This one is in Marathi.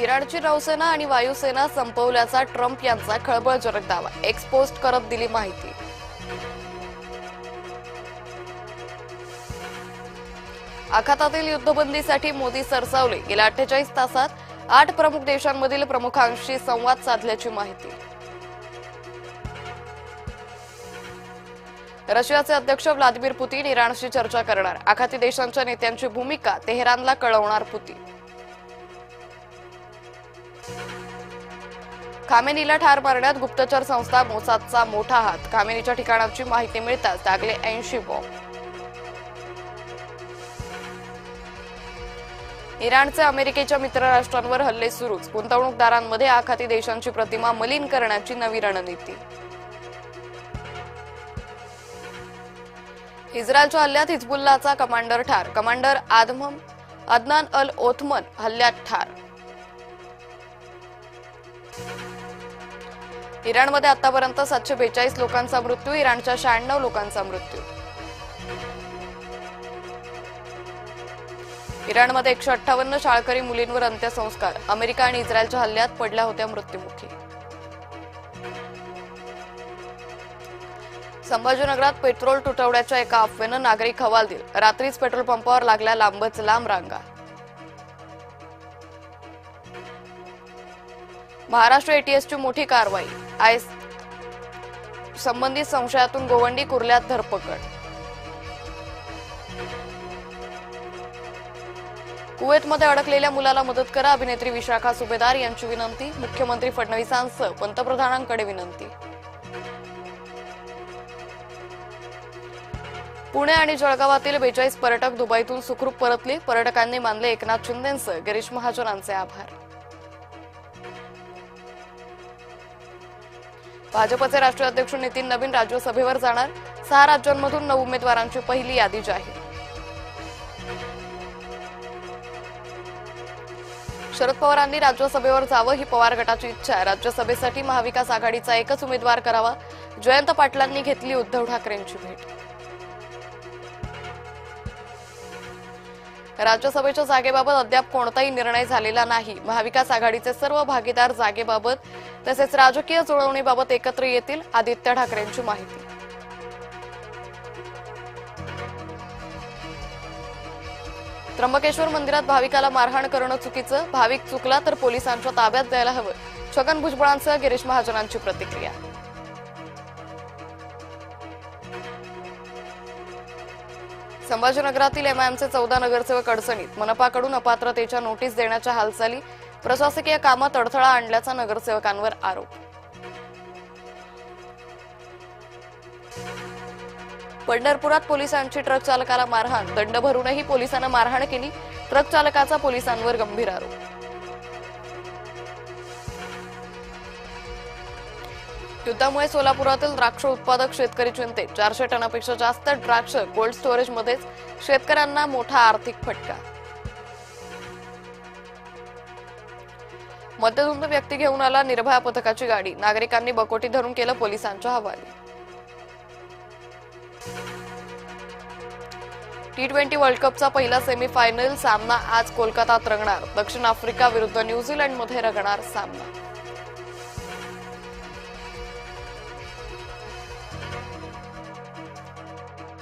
इराणची नौसेना आणि वायुसेना संपवल्याचा ट्रम्प यांचा खळबळजनक दावा, एक्स पोस्ट करत दिली माहिती. आखातातील युद्धबंदीसाठी मोदी सरसावले, गेल्या 48 तासात 8 प्रमुख देशांमधील प्रमुखांशी संवाद साधल्याची माहिती. रशियाचे अध्यक्ष व्लादिमीर पुतीन इराणशी चर्चा करणार, आखाती देशांच्या नेत्यांची भूमिका तेहरानला कळवणार पुतीन. खामेनीला ठार मारण्यात गुप्तचर संस्था मोसादचा मोठा हात, खामेनीच्या ठिकाणाची माहिती मिळताच टाकले 80 बॉम्ब. इराणचे अमेरिकेच्या मित्रराष्ट्रांवर हल्ले सुरूच, गुंतवणूकदारांमध्ये आखाती देशांची प्रतिमा मलिन करण्याची नवी रणनीती. इस्रायलच्या हल्ल्यात हिजबुल्लाचा कमांडर ठार, कमांडर अदनान अल ओथमन हल्ल्यात ठार. इराणमध्ये आतापर्यंत 742 लोकांचा मृत्यू, इराणच्या 96 लोकांचा मृत्यू. इराणमध्ये 158 शाळकरी मुलींवर अंत्यसंस्कार, अमेरिका आणि इस्रायलच्या हल्ल्यात पडल्या होत्या मृत्युमुखी. संभाजीनगरात पेट्रोल तुटवड्याच्या एका अफवेनं नागरिक हवालदिल, रात्रीच पेट्रोल पंपावर लागल्या लांबच लांब रांगा. महाराष्ट्र एटीएसची मोठी कारवाई, संबंधित संशयातून गोवंडी कुर्ल्यात धरपकड. कुवेतमध्ये अडकलेल्या मुलाला मदत करा, अभिनेत्री विशाखा सुभेदार यांची विनंती, मुख्यमंत्री फडणवीसांसह पंतप्रधानांकडे विनंती. पुणे आणि जळगावातील 42 पर्यटक दुबईतून सुखरूप परतले, पर्यटकांनी मानले एकनाथ शिंदेंसह गिरीश महाजनांचे आभार. भाजपचे राष्ट्रीय अध्यक्ष नितीन नवीन राज्यसभेवर जाणार, 6 राज्यांमधून 9 उमेदवारांची पहिली यादी जाहीर. शरद पवारांनी राज्यसभेवर जावं ही पवार गटाची इच्छा, राज्यसभेसाठी महाविकास आघाडीचा एकच उमेदवार करावा, जयंत पाटलांनी घेतली उद्धव ठाकरेंची भेट. राज्यसभेच्या जागेबाबत अद्याप कोणताही निर्णय झालेला नाही, महाविकास आघाडीचे सर्व भागीदार जागेबाबत तसेच राजकीय जुळवणीबाबत एकत्र येतील, आदित्य ठाकरेंची माहिती. त्र्यंबकेश्वर मंदिरात भाविकाला मारहाण करणं चुकीचं, भाविक चुकला तर पोलिसांच्या ताब्यात द्यायला हवं, छगन भुजबळांसह गिरीश महाजनांची प्रतिक्रिया. संभाजीनगरातील एमआयएमचे 14 नगरसेवक अडचणीत, मनपाकडून अपात्रतेच्या नोटीस देण्याच्या हालचाली, प्रशासकीय कामात अडथळा आणल्याचा नगरसेवकांवर आरोप. पंढरपुरात पोलिसांची ट्रक चालकाला मारहाण, दंड भरूनही पोलिसांना मारहाण केली, ट्रक चालकाचा पोलिसांवर गंभीर आरोप. युद्धामुळे सोलापुरातील द्राक्ष उत्पादक शेतकरी चिंतेत, 400 टनापेक्षा जास्त द्राक्ष कोल्ड स्टोरेजमध्येच, शेतकऱ्यांना मोठा आर्थिक फटका. मद्यधुंद व्यक्ती घेऊन आला निर्भया पथकाची गाडी, नागरिकांनी बकोटी धरून केलं पोलिसांच्या हवाली. T20 वर्ल्ड कपचा पहिला सेमीफायनल सामना आज कोलकातात रंगणार, दक्षिण आफ्रिका विरुद्ध न्यूझीलंडमध्ये रंगणार सामना.